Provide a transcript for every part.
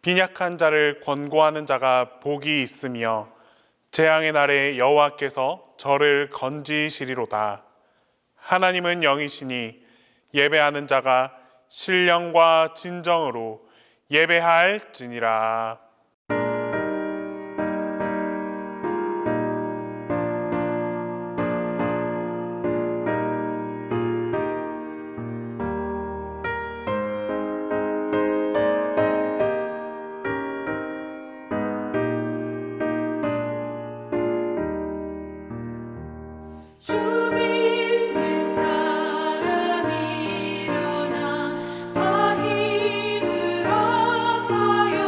빈약한 자를 권고하는 자가 복이 있으며 재앙의 날에 여호와께서 저를 건지시리로다. 하나님은 영이시니 예배하는 자가 신령과 진정으로 예배할지니라. 주 믿는 사람이 일어나 다 힘을 합하여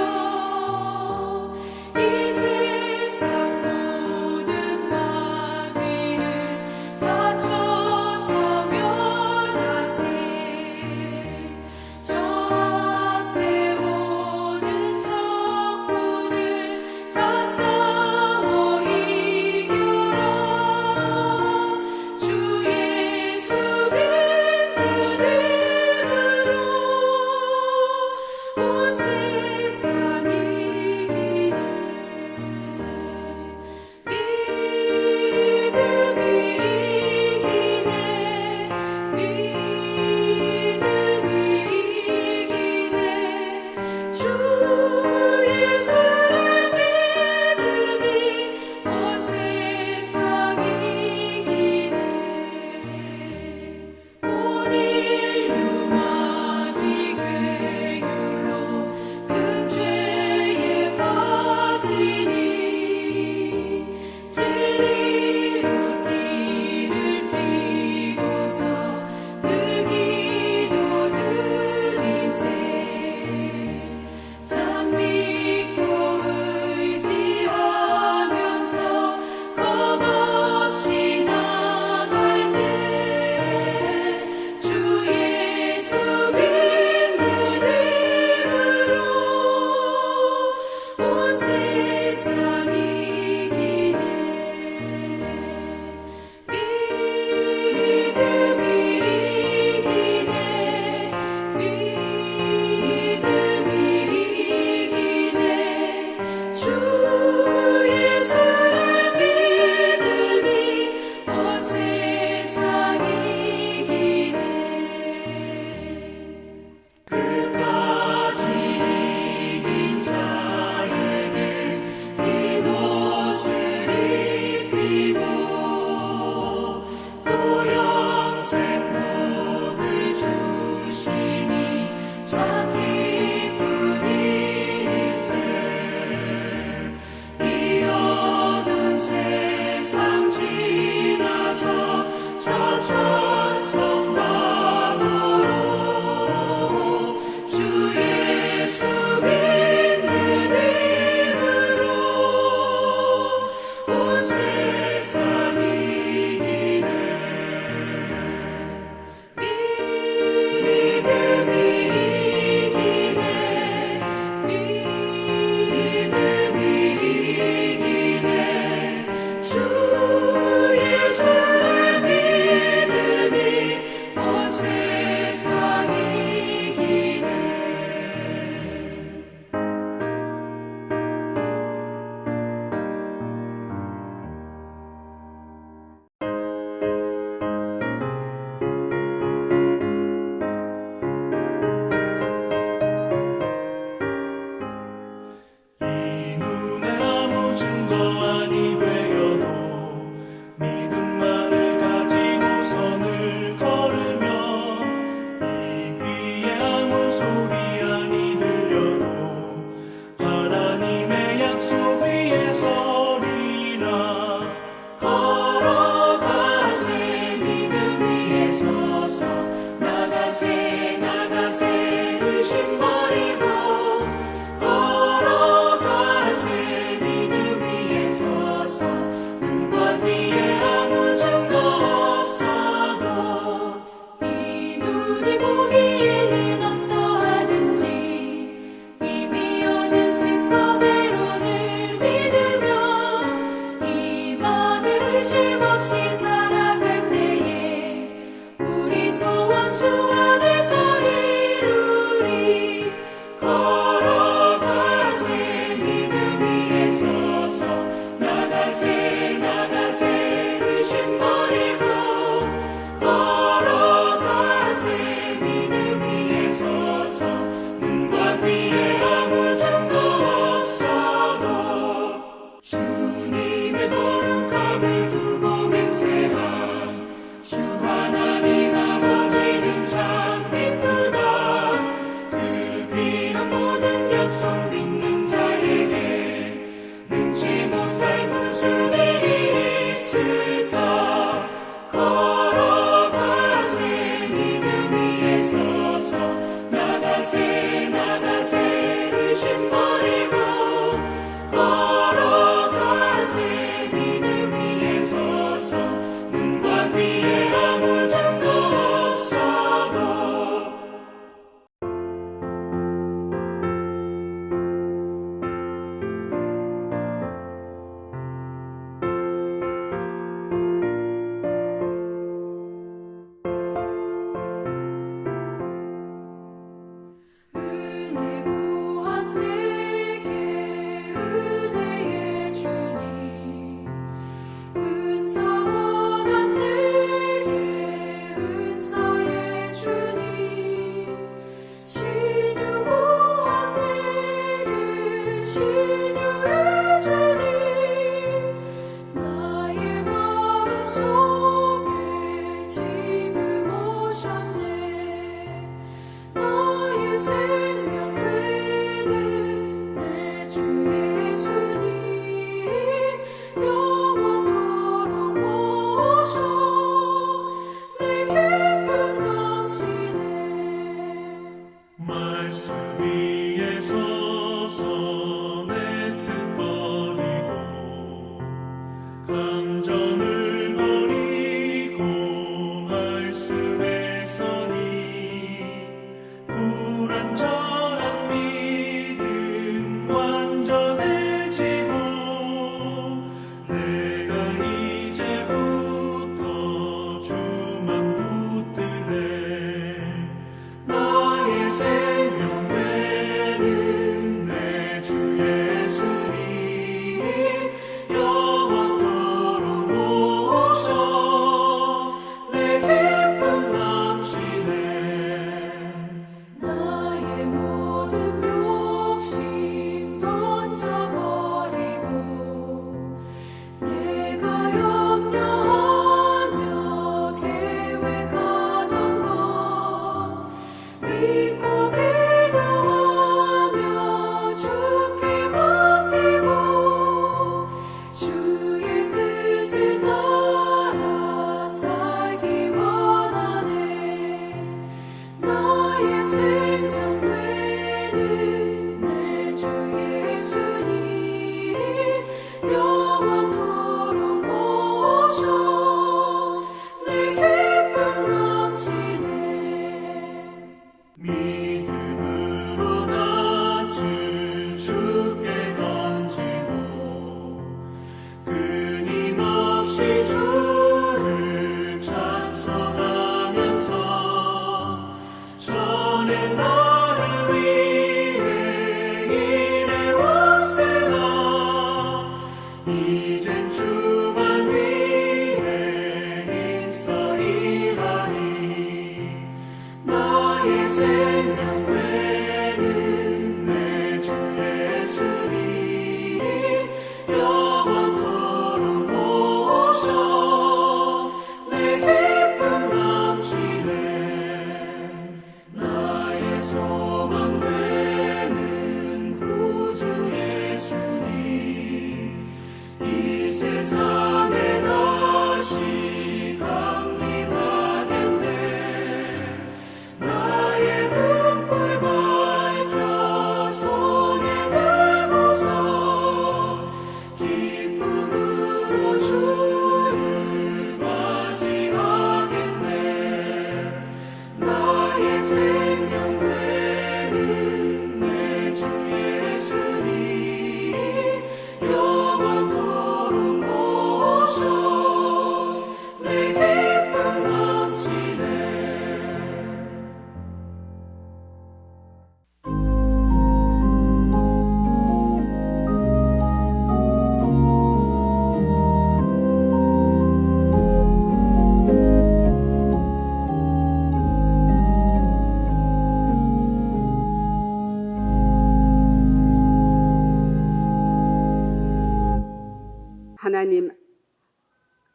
하나님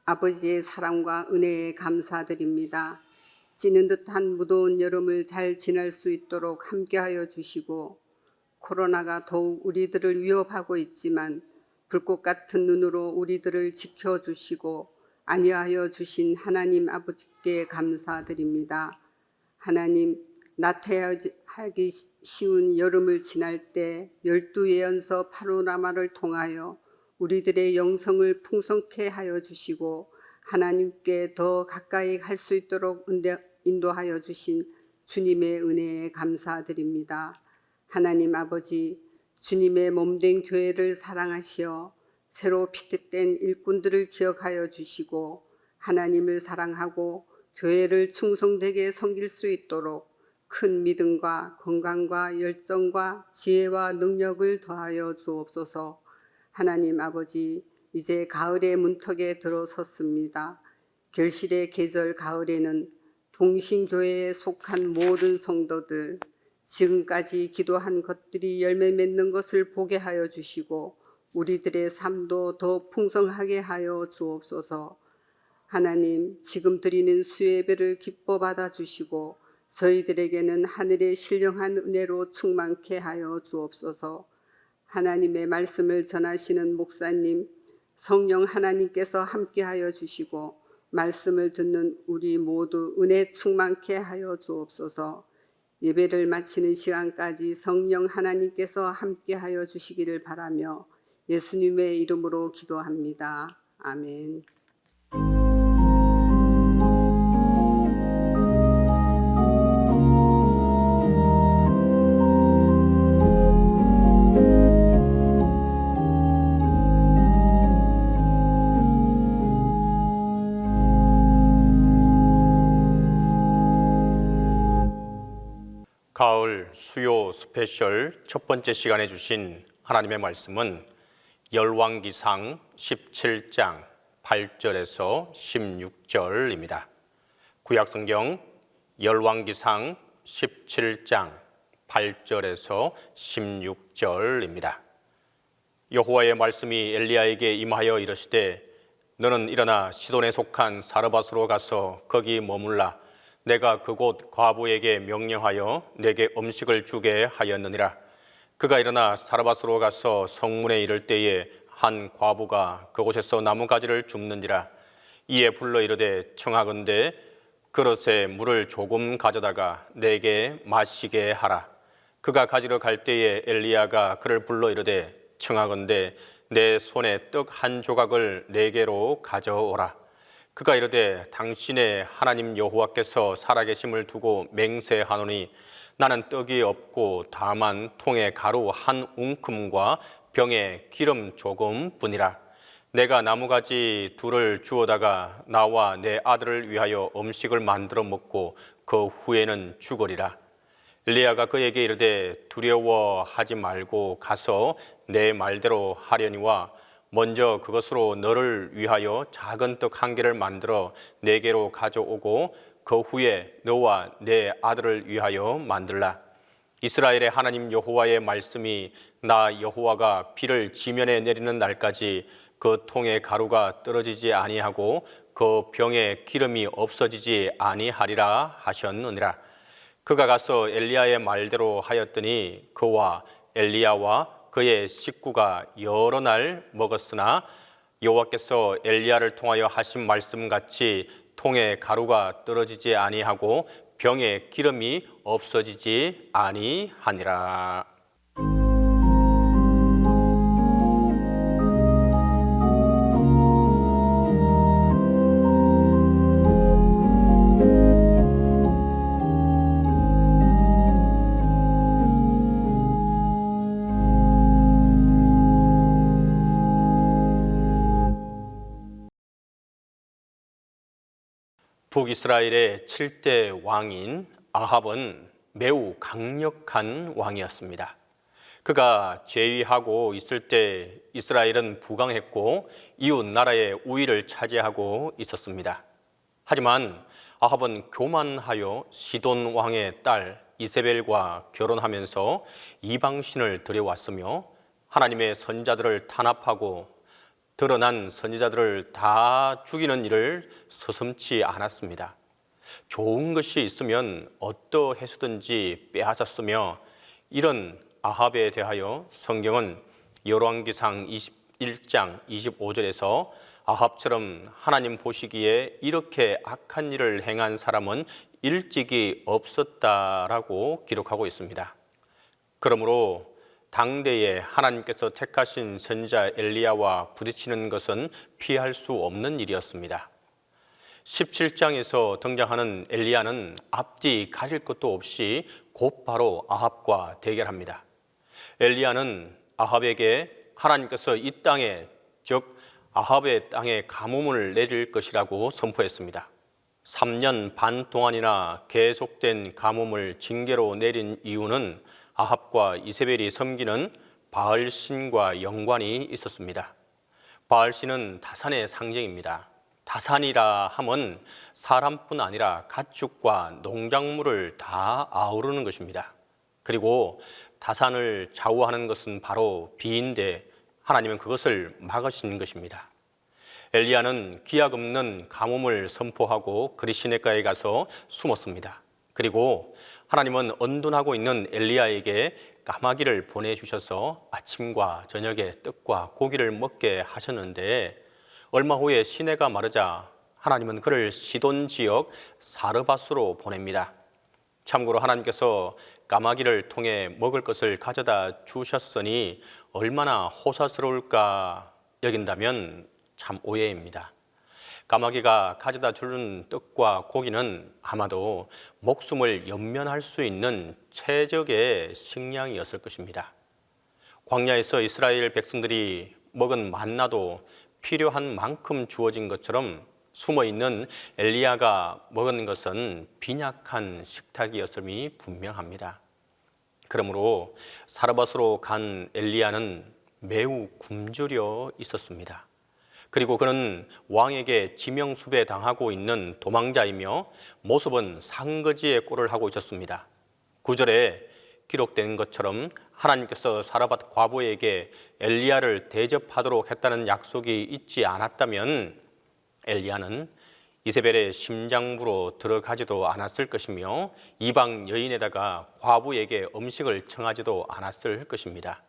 아버지의 사랑과 은혜에 감사드립니다. 찌는 듯한 무더운 여름을 잘 지날 수 있도록 함께하여 주시고, 코로나가 더욱 우리들을 위협하고 있지만 불꽃 같은 눈으로 우리들을 지켜주시고 안위하여 주신 하나님 아버지께 감사드립니다. 하나님, 나태하기 쉬운 여름을 지날 때 12예언서 파노라마를 통하여 우리들의 영성을 풍성케 하여 주시고 하나님께 더 가까이 갈 수 있도록 인도하여 주신 주님의 은혜에 감사드립니다. 하나님 아버지, 주님의 몸된 교회를 사랑하시어 새로 픽tet된 일꾼들을 기억하여 주시고 하나님을 사랑하고 교회를 충성되게 섬길 수 있도록 큰 믿음과 건강과 열정과 지혜와 능력을 더하여 주옵소서. 하나님 아버지, 이제 가을의 문턱에 들어섰습니다. 결실의 계절 가을에는 동신교회에 속한 모든 성도들, 지금까지 기도한 것들이 열매 맺는 것을 보게 하여 주시고 우리들의 삶도 더 풍성하게 하여 주옵소서. 하나님, 지금 드리는 수예배를 기뻐 받아 주시고 저희들에게는 하늘의 신령한 은혜로 충만케 하여 주옵소서. 하나님의 말씀을 전하시는 목사님, 성령 하나님께서 함께하여 주시고 말씀을 듣는 우리 모두 은혜 충만케 하여 주옵소서. 예배를 마치는 시간까지 성령 하나님께서 함께하여 주시기를 바라며 예수님의 이름으로 기도합니다. 아멘. 가을 수요 스페셜 첫 번째 시간에 주신 하나님의 말씀은 열왕기상 17장 8절에서 16절입니다. 구약성경 열왕기상 17장 8절에서 16절입니다. 여호와의 말씀이 엘리야에게 임하여 이르시되 너는 일어나 시돈에 속한 사르밧으로 가서 거기 머물라. 내가 그곳 과부에게 명령하여 내게 음식을 주게 하였느니라. 그가 일어나 사르밧으로 가서 성문에 이를 때에 한 과부가 그곳에서 나무가지를 줍는지라. 이에 불러 이르되 청하건대 그릇에 물을 조금 가져다가 내게 마시게 하라. 그가 가지러 갈 때에 엘리야가 그를 불러 이르되 청하건대 내 손에 떡 한 조각을 내게로 가져오라. 그가 이르되 당신의 하나님 여호와께서 살아계심을 두고 맹세하노니 나는 떡이 없고 다만 통에 가루 한 웅큼과 병에 기름 조금 뿐이라. 내가 나무가지 둘을 주워다가 나와 내 아들을 위하여 음식을 만들어 먹고 그 후에는 죽으리라. 엘리야가 그에게 이르되 두려워하지 말고 가서 내 말대로 하려니와 먼저 그것으로 너를 위하여 작은 떡 한 개를 만들어 내게로 가져오고 그 후에 너와 내 아들을 위하여 만들라. 이스라엘의 하나님 여호와의 말씀이 나 여호와가 비를 지면에 내리는 날까지 그 통에 가루가 떨어지지 아니하고 그 병에 기름이 없어지지 아니하리라 하셨느니라. 그가 가서 엘리야의 말대로 하였더니 그와 엘리야와 그의 식구가 여러 날 먹었으나 여호와께서 엘리야를 통하여 하신 말씀같이 통에 가루가 떨어지지 아니하고 병에 기름이 없어지지 아니하니라. 북이스라엘의 7대 왕인 아합은 매우 강력한 왕이었습니다. 그가 재위하고 있을 때 이스라엘은 부강했고 이웃 나라의 우위를 차지하고 있었습니다. 하지만 아합은 교만하여 시돈 왕의 딸 이세벨과 결혼하면서 이방신을 들여왔으며 하나님의 선자들을 탄압하고 드러난 선지자들을 다 죽이는 일을 서슴지 않았습니다. 좋은 것이 있으면 어떠해서든지 빼앗았으며 이런 아합에 대하여 성경은 열왕기상 21장 25절에서 아합처럼 하나님 보시기에 이렇게 악한 일을 행한 사람은 일찍이 없었다라고 기록하고 있습니다. 그러므로 당대에 하나님께서 택하신 선지자 엘리야와 부딪히는 것은 피할 수 없는 일이었습니다. 17장에서 등장하는 엘리야는 앞뒤 가릴 것도 없이 곧바로 아합과 대결합니다. 엘리야는 아합에게 하나님께서 이 땅에, 즉 아합의 땅에 가뭄을 내릴 것이라고 선포했습니다. 3년 반 동안이나 계속된 가뭄을 징계로 내린 이유는 아합과 이세벨이 섬기는 바알신과 연관이 있었습니다. 바알신은 다산의 상징입니다. 다산이라 함은 사람뿐 아니라 가축과 농작물을 다 아우르는 것입니다. 그리고 다산을 좌우하는 것은 바로 비인데 하나님은 그것을 막으신 것입니다. 엘리야는 기약 없는 가뭄을 선포하고 그리 시냇가에 가서 숨었습니다. 그리고 하나님은 언둔하고 있는 엘리야에게 까마귀를 보내주셔서 아침과 저녁에 떡과 고기를 먹게 하셨는데 얼마 후에 시내가 마르자 하나님은 그를 시돈 지역 사르밧으로 보냅니다. 참고로 하나님께서 까마귀를 통해 먹을 것을 가져다 주셨으니 얼마나 호사스러울까 여긴다면 참 오해입니다. 까마귀가 가져다 주는 떡과 고기는 아마도 목숨을 연면할 수 있는 최적의 식량이었을 것입니다. 광야에서 이스라엘 백성들이 먹은 만나도 필요한 만큼 주어진 것처럼 숨어있는 엘리야가 먹은 것은 빈약한 식탁이었음이 분명합니다. 그러므로 사르밧으로 간 엘리야는 매우 굶주려 있었습니다. 그리고 그는 왕에게 지명수배 당하고 있는 도망자이며 모습은 상거지의 꼴을 하고 있었습니다. 9절에 기록된 것처럼 하나님께서 사르밧 과부에게 엘리야를 대접하도록 했다는 약속이 있지 않았다면 엘리야는 이세벨의 심장부로 들어가지도 않았을 것이며 이방 여인에다가 과부에게 음식을 청하지도 않았을 것입니다.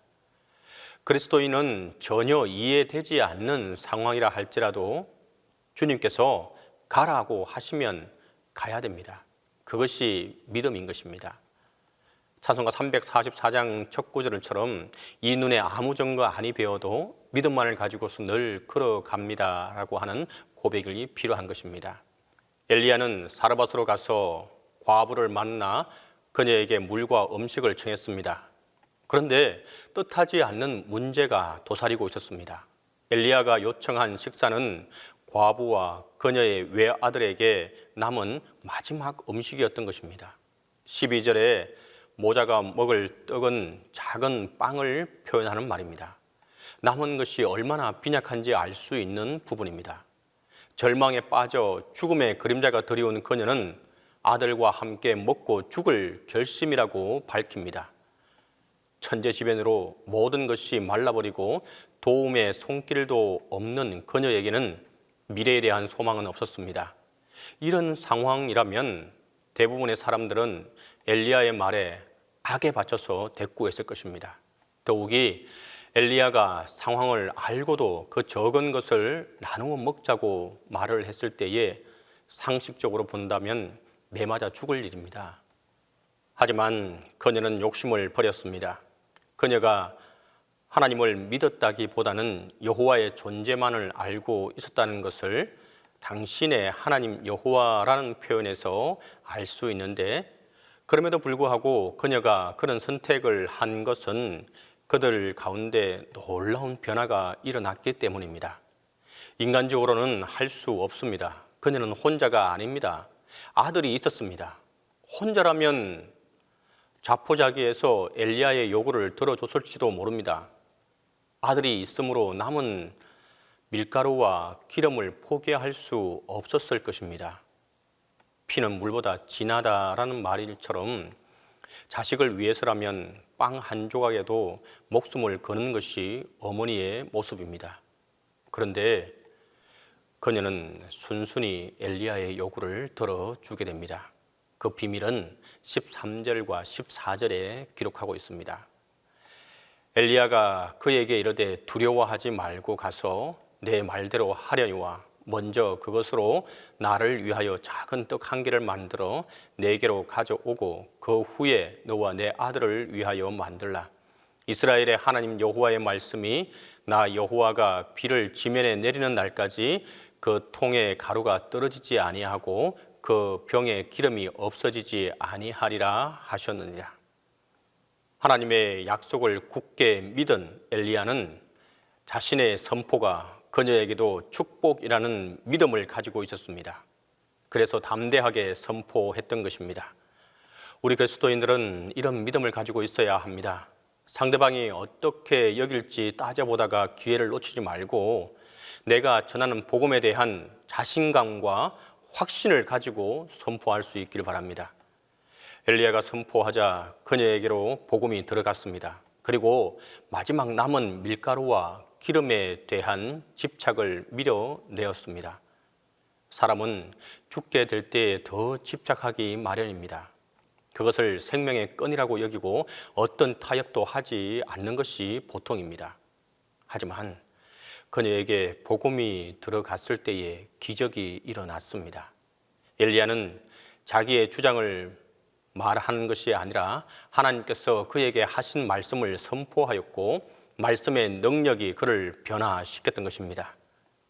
그리스도인은 전혀 이해되지 않는 상황이라 할지라도 주님께서 가라고 하시면 가야 됩니다. 그것이 믿음인 것입니다. 찬송가 344장 첫 구절처럼 이 눈에 아무 증거 아니 배워도 믿음만을 가지고서 늘 걸어갑니다 라고 하는 고백이 필요한 것입니다. 엘리야는 사르밧으로 가서 과부를 만나 그녀에게 물과 음식을 청했습니다. 그런데 뜻하지 않는 문제가 도사리고 있었습니다. 엘리야가 요청한 식사는 과부와 그녀의 외아들에게 남은 마지막 음식이었던 것입니다. 12절에 모자가 먹을 떡은 작은 빵을 표현하는 말입니다. 남은 것이 얼마나 빈약한지 알 수 있는 부분입니다. 절망에 빠져 죽음의 그림자가 드리운 그녀는 아들과 함께 먹고 죽을 결심이라고 밝힙니다. 천재지변으로 모든 것이 말라버리고 도움의 손길도 없는 그녀에게는 미래에 대한 소망은 없었습니다. 이런 상황이라면 대부분의 사람들은 엘리야의 말에 악에 받쳐서 대꾸했을 것입니다. 더욱이 엘리야가 상황을 알고도 그 적은 것을 나누어 먹자고 말을 했을 때에 상식적으로 본다면 매맞아 죽을 일입니다. 하지만 그녀는 욕심을 버렸습니다. 그녀가 하나님을 믿었다기보다는 여호와의 존재만을 알고 있었다는 것을 당신의 하나님 여호와라는 표현에서 알 수 있는데, 그럼에도 불구하고 그녀가 그런 선택을 한 것은 그들 가운데 놀라운 변화가 일어났기 때문입니다. 인간적으로는 할 수 없습니다. 그녀는 혼자가 아닙니다. 아들이 있었습니다. 혼자라면 자포자기해서 엘리야의 요구를 들어줬을지도 모릅니다. 아들이 있으므로 남은 밀가루와 기름을 포기할 수 없었을 것입니다. 피는 물보다 진하다라는 말일처럼 자식을 위해서라면 빵 한 조각에도 목숨을 거는 것이 어머니의 모습입니다. 그런데 그녀는 순순히 엘리야의 요구를 들어주게 됩니다. 그 비밀은 13절과 14절에 기록하고 있습니다. 엘리야가 그에게 이르되 두려워하지 말고 가서 내 말대로 하려니와 먼저 그것으로 나를 위하여 작은 떡 한 개를 만들어 내게로 가져오고 그 후에 너와 내 아들을 위하여 만들라. 이스라엘의 하나님 여호와의 말씀이 나 여호와가 비를 지면에 내리는 날까지 그 통에 가루가 떨어지지 아니하고 그 병에 기름이 없어지지 아니하리라 하셨느니라. 하나님의 약속을 굳게 믿은 엘리야는 자신의 선포가 그녀에게도 축복이라는 믿음을 가지고 있었습니다. 그래서 담대하게 선포했던 것입니다. 우리 그리스도인들은 이런 믿음을 가지고 있어야 합니다. 상대방이 어떻게 여길지 따져보다가 기회를 놓치지 말고 내가 전하는 복음에 대한 자신감과 확신을 가지고 선포할 수 있기를 바랍니다. 엘리야가 선포하자 그녀에게로 복음이 들어갔습니다. 그리고 마지막 남은 밀가루와 기름에 대한 집착을 밀어내었습니다. 사람은 죽게 될 때에 더 집착하기 마련입니다. 그것을 생명의 끈이라고 여기고 어떤 타협도 하지 않는 것이 보통입니다. 하지만 그녀에게 복음이 들어갔을 때에 기적이 일어났습니다. 엘리야는 자기의 주장을 말하는 것이 아니라 하나님께서 그에게 하신 말씀을 선포하였고 말씀의 능력이 그를 변화시켰던 것입니다.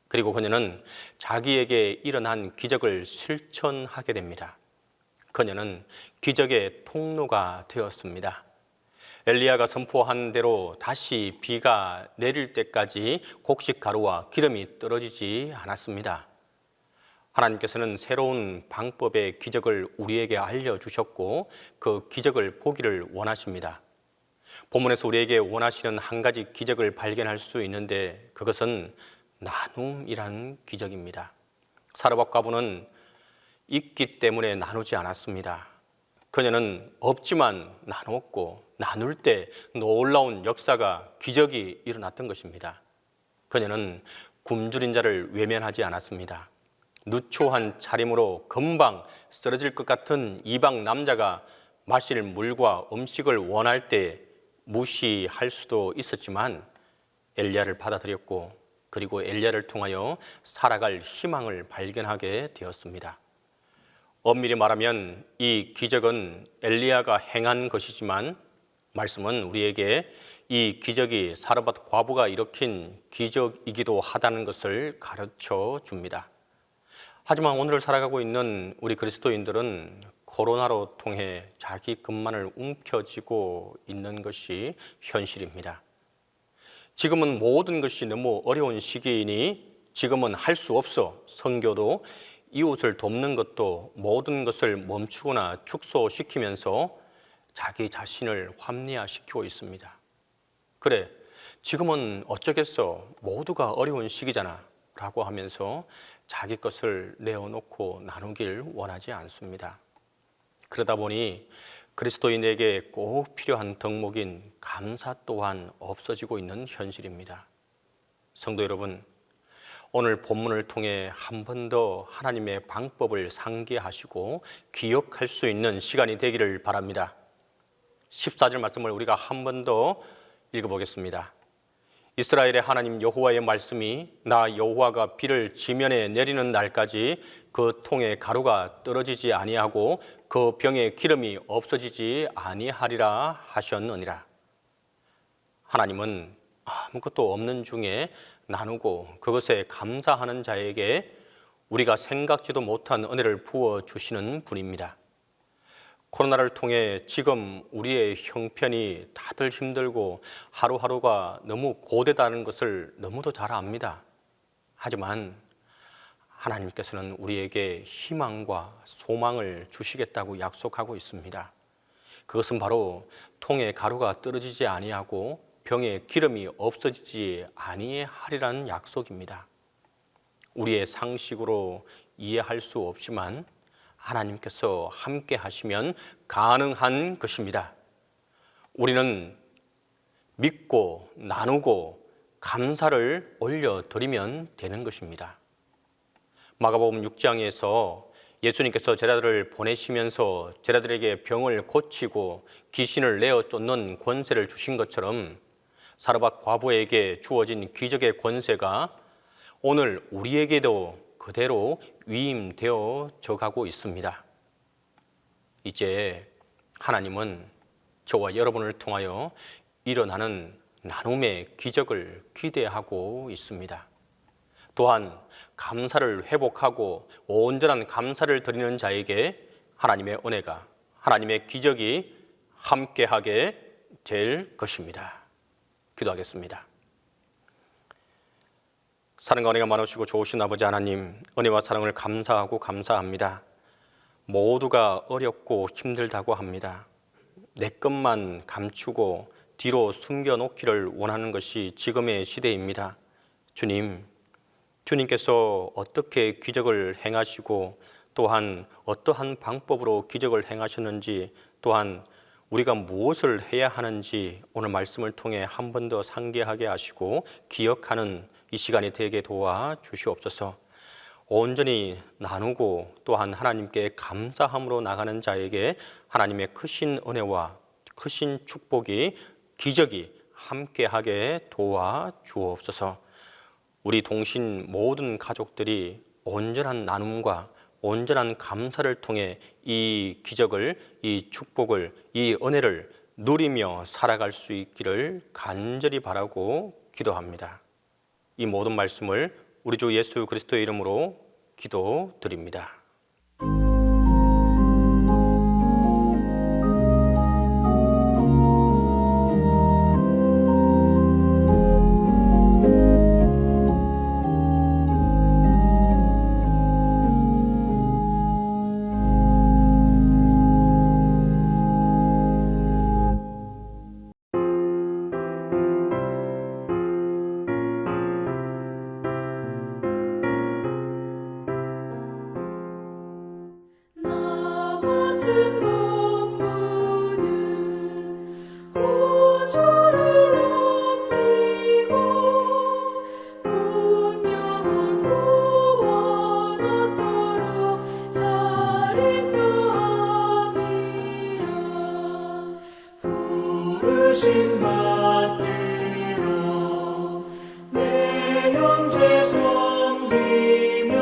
그리고 그녀는 자기에게 일어난 기적을 실천하게 됩니다. 그녀는 기적의 통로가 되었습니다. 엘리야가 선포한 대로 다시 비가 내릴 때까지 곡식 가루와 기름이 떨어지지 않았습니다. 하나님께서는 새로운 방법의 기적을 우리에게 알려주셨고 그 기적을 보기를 원하십니다. 본문에서 우리에게 원하시는 한 가지 기적을 발견할 수 있는데 그것은 나눔이라는 기적입니다. 사르밧 과부는 있기 때문에 나누지 않았습니다. 그녀는 없지만 나누었고 나눌 때 놀라운 역사가 기적이 일어났던 것입니다. 그녀는 굶주린 자를 외면하지 않았습니다. 누추한 차림으로 금방 쓰러질 것 같은 이방 남자가 마실 물과 음식을 원할 때 무시할 수도 있었지만 엘리야를 받아들였고 그리고 엘리야를 통하여 살아갈 희망을 발견하게 되었습니다. 엄밀히 말하면 이 기적은 엘리야가 행한 것이지만 말씀은 우리에게 이 기적이 사르밧 과부가 일으킨 기적이기도 하다는 것을 가르쳐 줍니다. 하지만 오늘 살아가고 있는 우리 그리스도인들은 코로나로 통해 자기 것만을 움켜쥐고 있는 것이 현실입니다. 지금은 모든 것이 너무 어려운 시기이니 지금은 할 수 없어 선교도 이웃을 돕는 것도 모든 것을 멈추거나 축소시키면서 자기 자신을 합리화시키고 있습니다. 그래, 지금은 어쩌겠어. 모두가 어려운 시기잖아. 라고 하면서 자기 것을 내어놓고 나누길 원하지 않습니다. 그러다 보니 그리스도인에게 꼭 필요한 덕목인 감사 또한 없어지고 있는 현실입니다. 성도 여러분, 오늘 본문을 통해 한 번 더 하나님의 방법을 상기하시고 기억할 수 있는 시간이 되기를 바랍니다. 14절 말씀을 우리가 한 번 더 읽어보겠습니다. 이스라엘의 하나님 여호와의 말씀이 나 여호와가 비를 지면에 내리는 날까지 그 통에 가루가 떨어지지 아니하고 그 병에 기름이 없어지지 아니하리라 하셨느니라. 하나님은 아무것도 없는 중에 나누고 그것에 감사하는 자에게 우리가 생각지도 못한 은혜를 부어주시는 분입니다. 코로나를 통해 지금 우리의 형편이 다들 힘들고 하루하루가 너무 고되다는 것을 너무도 잘 압니다. 하지만 하나님께서는 우리에게 희망과 소망을 주시겠다고 약속하고 있습니다. 그것은 바로 통에 가루가 떨어지지 아니하고 병에 기름이 없어지지 아니하리라는 약속입니다. 우리의 상식으로 이해할 수 없지만 하나님께서 함께 하시면 가능한 것입니다. 우리는 믿고 나누고 감사를 올려드리면 되는 것입니다. 마가복음 6장에서 예수님께서 제자들을 보내시면서 제자들에게 병을 고치고 귀신을 내어 쫓는 권세를 주신 것처럼 사르밧 과부에게 주어진 기적의 권세가 오늘 우리에게도 그대로 위임되어져 가고 있습니다. 이제 하나님은 저와 여러분을 통하여 일어나는 나눔의 기적을 기대하고 있습니다. 또한 감사를 회복하고 온전한 감사를 드리는 자에게 하나님의 은혜가, 하나님의 기적이 함께하게 될 것입니다. 기도하겠습니다. 사랑과 은혜가 많으시고 좋으신 아버지 하나님, 은혜와 사랑을 감사합니다. 모두가 어렵고 힘들다고 합니다. 내 것만 감추고 뒤로 숨겨놓기를 원하는 것이 지금의 시대입니다. 주님께서 어떻게 기적을 행하시고 또한 어떠한 방법으로 기적을 행하셨는지, 또한 우리가 무엇을 해야 하는지 오늘 말씀을 통해 한 번 더 상기하게 하시고 기억하는 이 시간이 되게 도와주시옵소서. 온전히 나누고 또한 하나님께 감사함으로 나가는 자에게 하나님의 크신 은혜와 크신 축복이, 기적이 함께하게 도와주옵소서. 우리 동신 모든 가족들이 온전한 나눔과 온전한 감사를 통해 이 기적을, 이 축복을, 이 은혜를 누리며 살아갈 수 있기를 간절히 바라고 기도합니다. 이 모든 말씀을 우리 주 예수 그리스도의 이름으로 기도드립니다. 나 같은 몸부는 구주를 높이고 분명한 구원 얻도록 잘 인도함이라. 부르심 받들어 내 형제 섬기며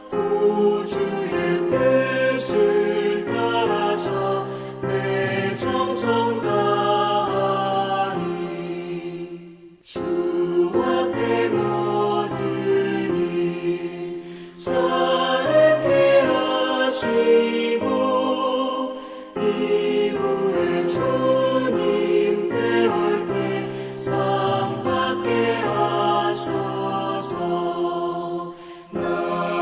구주의 뜻을 따라서 내 정성 다하리. 주 앞에 모든 일 사르게 하시고 이후에 주님 배울 때 상 받게 하소서. 나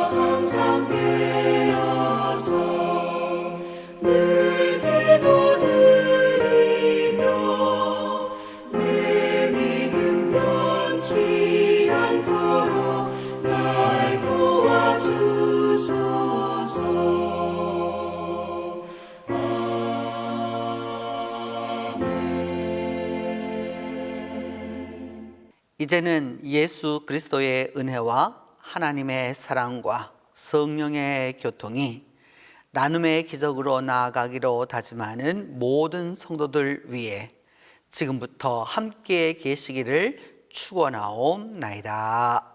항상 깨어서 늘 기도드리며 내 믿음 변치 않도록 날 도와주소서. 이제는 예수 그리스도의 은혜와 하나님의 사랑과 성령의 교통이 나눔의 기적으로 나아가기로 다짐하는 모든 성도들 위해 지금부터 함께 계시기를 축원하옵나이다.